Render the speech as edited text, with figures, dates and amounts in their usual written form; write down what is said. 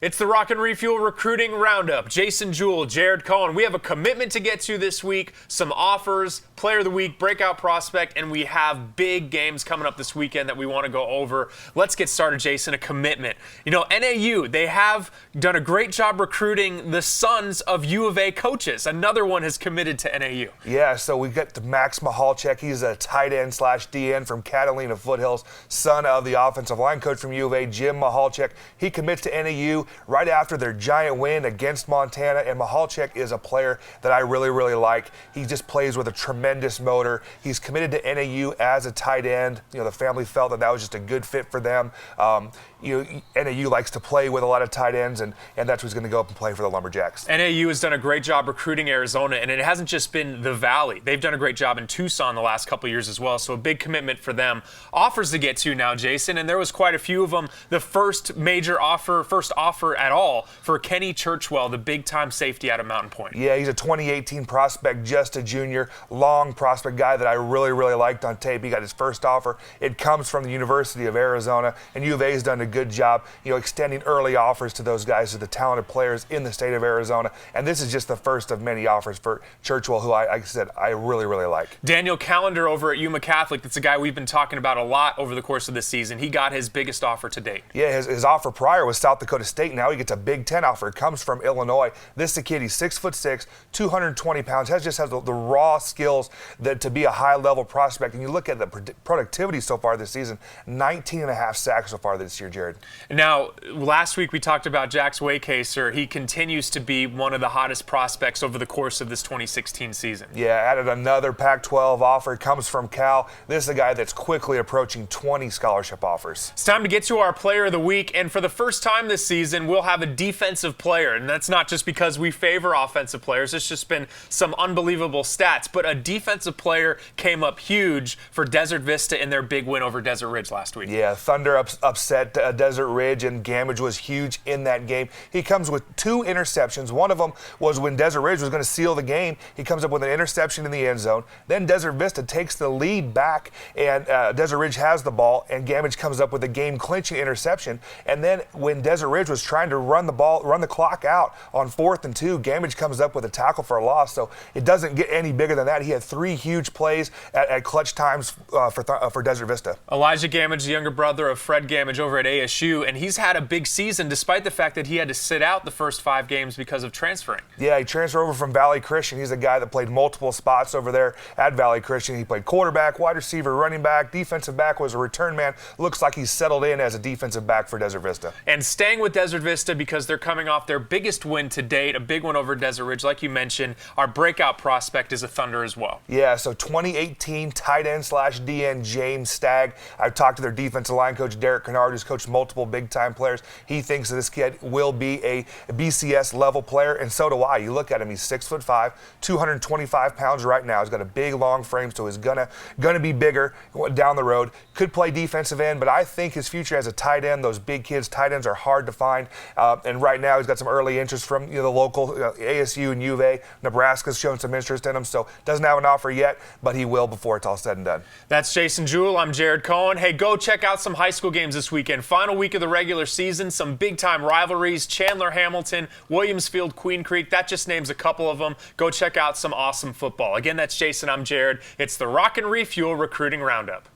It's the Rock and Refuel Recruiting Roundup. Jason Jewell, Jared Cohen. We have a commitment to get to this week, some offers, Player of the Week, Breakout Prospect, and we have big games coming up this weekend that we want to go over. Let's get started, Jason. A commitment. You know, NAU, they have done a great job recruiting the sons of U of A coaches. Another one has committed to NAU. Yeah, so we've got Max Mahalchek. He's a tight end / DN from Catalina Foothills, son of the offensive line coach from U of A, Jim Mahalchek. He commits to NAU right after their giant win against Montana, and Mahalchek is a player that I really, really like. He just plays with a tremendous motor. He's committed to NAU as a tight end. You know, the family felt that was just a good fit for them. NAU likes to play with a lot of tight ends, and that's who's going to go up and play for the Lumberjacks. NAU has done a great job recruiting Arizona, and it hasn't just been the Valley. They've done a great job in Tucson the last couple of years as well, so a big commitment for them. Offers to get to now, Jason, and there was quite a few of them. The first offer at all for Kenny Churchwell, the big-time safety out of Mountain Point. Yeah, he's a 2018 prospect, just a junior, long prospect guy that I really, really liked on tape. He got his first offer. It comes from the University of Arizona, and U of A has done a good job, extending early offers to those guys, to the talented players in the state of Arizona. And this is just the first of many offers for Churchwell, who I said I really, really like. Daniel Callender over at Yuma Catholic, that's a guy we've been talking about a lot over the course of this season. He got his biggest offer to date. Yeah, his offer prior was South Dakota State. Now he gets a Big Ten offer. It comes from Illinois. This is a kid, he's 6'6", 220 pounds, has the raw skills to be a high-level prospect. And you look at the productivity so far this season, 19.5 sacks so far this year, Jared. Now, last week we talked about Jax Waycaser. He continues to be one of the hottest prospects over the course of this 2016 season. Yeah, added another Pac-12 offer. It comes from Cal. This is a guy that's quickly approaching 20 scholarship offers. It's time to get to our Player of the Week, and for the first time this season, we'll have a defensive player, and that's not just because we favor offensive players. It's just been some unbelievable stats, but a defensive player came up huge for Desert Vista in their big win over Desert Ridge last week. Yeah, Thunder upset Desert Ridge, and Gammage was huge in that game. He comes with 2 interceptions. One of them was when Desert Ridge was going to seal the game. He comes up with an interception in the end zone. Then Desert Vista takes the lead back, and Desert Ridge has the ball, and Gammage comes up with a game-clinching interception. And then when Desert Ridge was trying to run the clock out on 4th and 2, Gammage comes up with a tackle for a loss. So it doesn't get any bigger than that. He had 3 huge plays at clutch times for Desert Vista. Elijah Gammage, the younger brother of Fred Gammage over at ASU, and he's had a big season despite the fact that he had to sit out the first 5 games because of transferring. Yeah, he transferred over from Valley Christian. He's a guy that played multiple spots over there at Valley Christian. He played quarterback, wide receiver, running back, defensive back, was a return man. Looks like he's settled in as a defensive back for Desert Vista. And staying with Desert Vista because they're coming off their biggest win to date, a big one over Desert Ridge, like you mentioned. Our breakout prospect is a Thunder as well. Yeah, so 2018 tight end / DN James Stagg. I've talked to their defensive line coach, Derek Kennard, who's coached multiple big-time players. He thinks that this kid will be a BCS-level player, and so do I. You look at him, he's 6'5", 225 pounds right now. He's got a big, long frame, so he's gonna be bigger down the road. Could play defensive end, but I think his future as a tight end, those big kids, tight ends are hard to find. And right now he's got some early interest from the local ASU and U of A. Nebraska's shown some interest in him, so doesn't have an offer yet, but he will before it's all said and done. That's Jason Jewell. I'm Jared Cohen. Hey, go check out some high school games this weekend. Final week of the regular season, some big-time rivalries, Chandler Hamilton, Williamsfield Queen Creek. That just names a couple of them. Go check out some awesome football. Again, that's Jason. I'm Jared. It's the Rock and Refuel Recruiting Roundup.